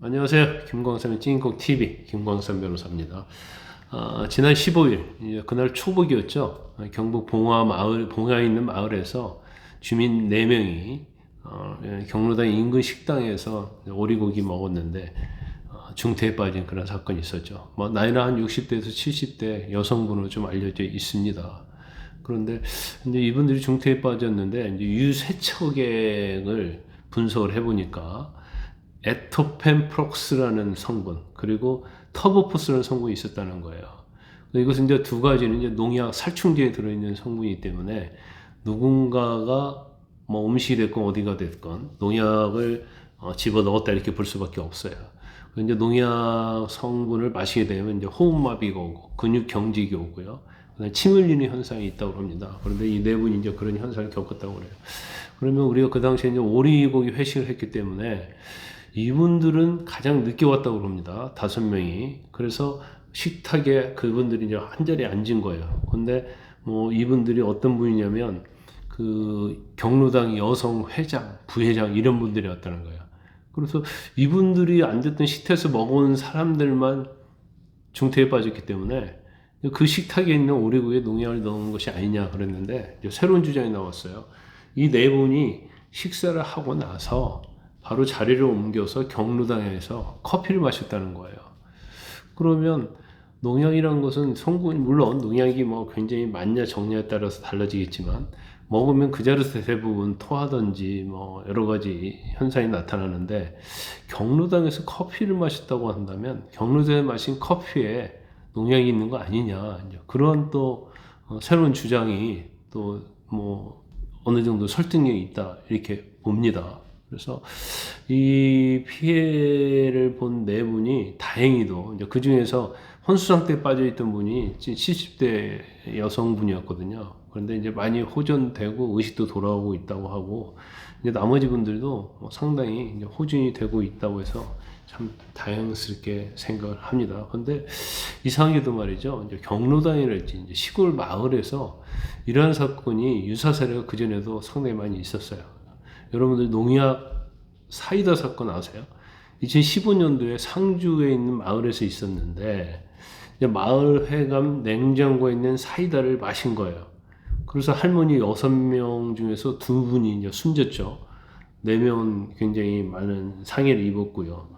안녕하세요. 김광삼의 찐꼭 TV 김광삼 변호사입니다. 지난 15일 그날 초복이었죠. 경북 봉화에 있는 마을에서 주민 4명이 경로당 인근 식당에서 오리고기 먹었는데 중태에 빠진 그런 사건이 있었죠. 나이는 한 60대에서 70대 여성분으로 좀 알려져 있습니다. 그런데 이제 이분들이 중태에 빠졌는데 이제 유세척액을 분석을 해보니까 에토펜프록스라는 성분 그리고 터보포스라는 성분이 있었다는 거예요. 이것은 이제 두 가지는 이제 농약 살충제에 들어있는 성분이기 때문에 누군가가 뭐 음식이 됐건 어디가 됐건 농약을 집어 넣었다 이렇게 볼 수밖에 없어요. 이제 농약 성분을 마시게 되면 이제 호흡마비가 오고 근육 경직이 오고요. 침 흘리는 현상이 있다고 합니다. 그런데 이 네 분이 이제 그런 현상을 겪었다고 그래요. 그러면 우리가 그 당시에 이제 오리고기 회식을 했기 때문에 이분들은 가장 늦게 왔다고 합니다. 5명이. 그래서 식탁에 그분들이 이제 한 자리에 앉은 거예요. 근데 뭐 이분들이 어떤 분이냐면 그 경로당 여성 회장, 부회장 이런 분들이 왔다는 거예요. 그래서 이분들이 앉았던 식탁에서 먹은 사람들만 중태에 빠졌기 때문에 그 식탁에 있는 오리고기에 농약을 넣은 것이 아니냐 그랬는데 새로운 주장이 나왔어요. 이 네 분이 식사를 하고 나서 바로 자리를 옮겨서 경로당에서 커피를 마셨다는 거예요. 그러면 농약이란 것은 성분이 물론 농약이 뭐 굉장히 많냐 적냐에 따라서 달라지겠지만 먹으면 그 자리에서 대부분 토하든지 뭐 여러 가지 현상이 나타나는데 경로당에서 커피를 마셨다고 한다면 경로당에 마신 커피에 농약이 있는 거 아니냐 그런 또 새로운 주장이 또 뭐 어느 정도 설득력이 있다 이렇게 봅니다. 그래서 이 피해를 본 네 분이 다행히도 이제 그 중에서 혼수 상태에 빠져 있던 분이 70대 여성분이었거든요. 그런데 이제 많이 호전되고 의식도 돌아오고 있다고 하고 이제 나머지 분들도 상당히 이제 호전이 되고 있다고 해서 참 다행스럽게 생각을 합니다. 그런데 이상하게도 말이죠. 이제 경로당이랄지 이제 시골 마을에서 이러한 사건이 유사 사례가 그 전에도 상당히 많이 있었어요. 여러분들 농약 사이다 사건 아세요? 2015년도에 상주에 있는 마을에서 있었는데 마을 회관 냉장고에 있는 사이다를 마신 거예요. 그래서 할머니 6명 중에서 2분이 이제 숨졌죠. 4명은 굉장히 많은 상해를 입었고요.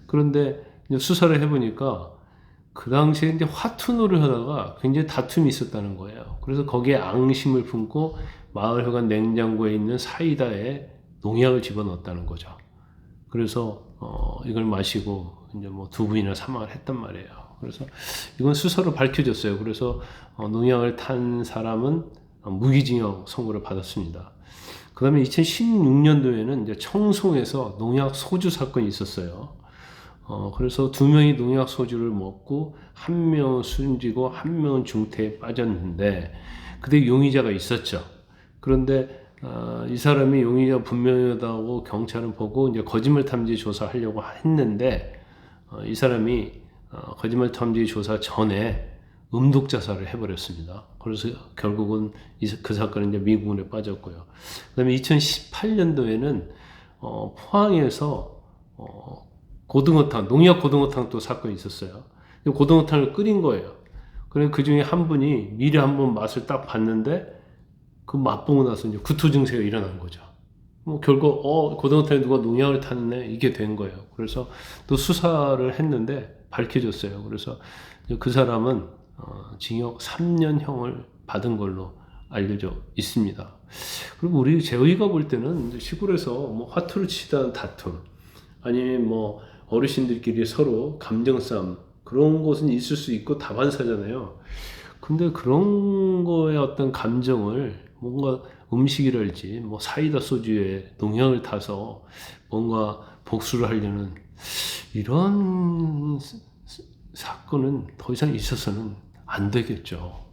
그런데 이제 수사를 해보니까 그 당시에 이제 화투놀이를 하다가 굉장히 다툼이 있었다는 거예요. 그래서 거기에 앙심을 품고 마을 회관 냉장고에 있는 사이다에 농약을 집어넣었다는 거죠. 그래서 이걸 마시고 이제 뭐 2분이나 사망을 했단 말이에요. 그래서 이건 수사로 밝혀졌어요. 그래서 농약을 탄 사람은 무기징역 선고를 받았습니다. 그 다음에 2016년도에는 이제 청송에서 농약 소주 사건이 있었어요. 그래서 2명이 농약 소주를 먹고 1명은 숨지고 1명은 중태에 빠졌는데 그때 용의자가 있었죠. 그런데 이 사람이 용의자 분명하다고 경찰은 보고 이제 거짓말 탐지 조사하려고 했는데 이 사람이 거짓말 탐지 조사 전에 음독 자살을 해버렸습니다. 그래서 결국은 그 사건은 이제 미국에 빠졌고요. 그다음에 2018년도에는 포항에서 고등어탕, 농약 고등어탕 또 사건이 있었어요. 고등어탕을 끓인 거예요. 그래서 그 중에 한 분이 미리 한번 맛을 딱 봤는데 그 맛보고 나서 이제 구토 증세가 일어난 거죠. 뭐 결국 고등어탕에 누가 농약을 탔네 이게 된 거예요. 그래서 또 수사를 했는데 밝혀졌어요. 그래서 그 사람은 징역 3년형을 받은 걸로 알려져 있습니다. 그리고 저희가 볼 때는 시골에서 뭐 화투를 치던 다툼 아니면 뭐 어르신들끼리 서로 감정 싸움 그런 것은 있을 수 있고 다반사잖아요. 근데 그런 거에 어떤 감정을 뭔가 음식이랄지 뭐 사이다 소주에 농약을 타서 뭔가 복수를 하려는 이런 사건은 더 이상 있어서는 안 되겠죠.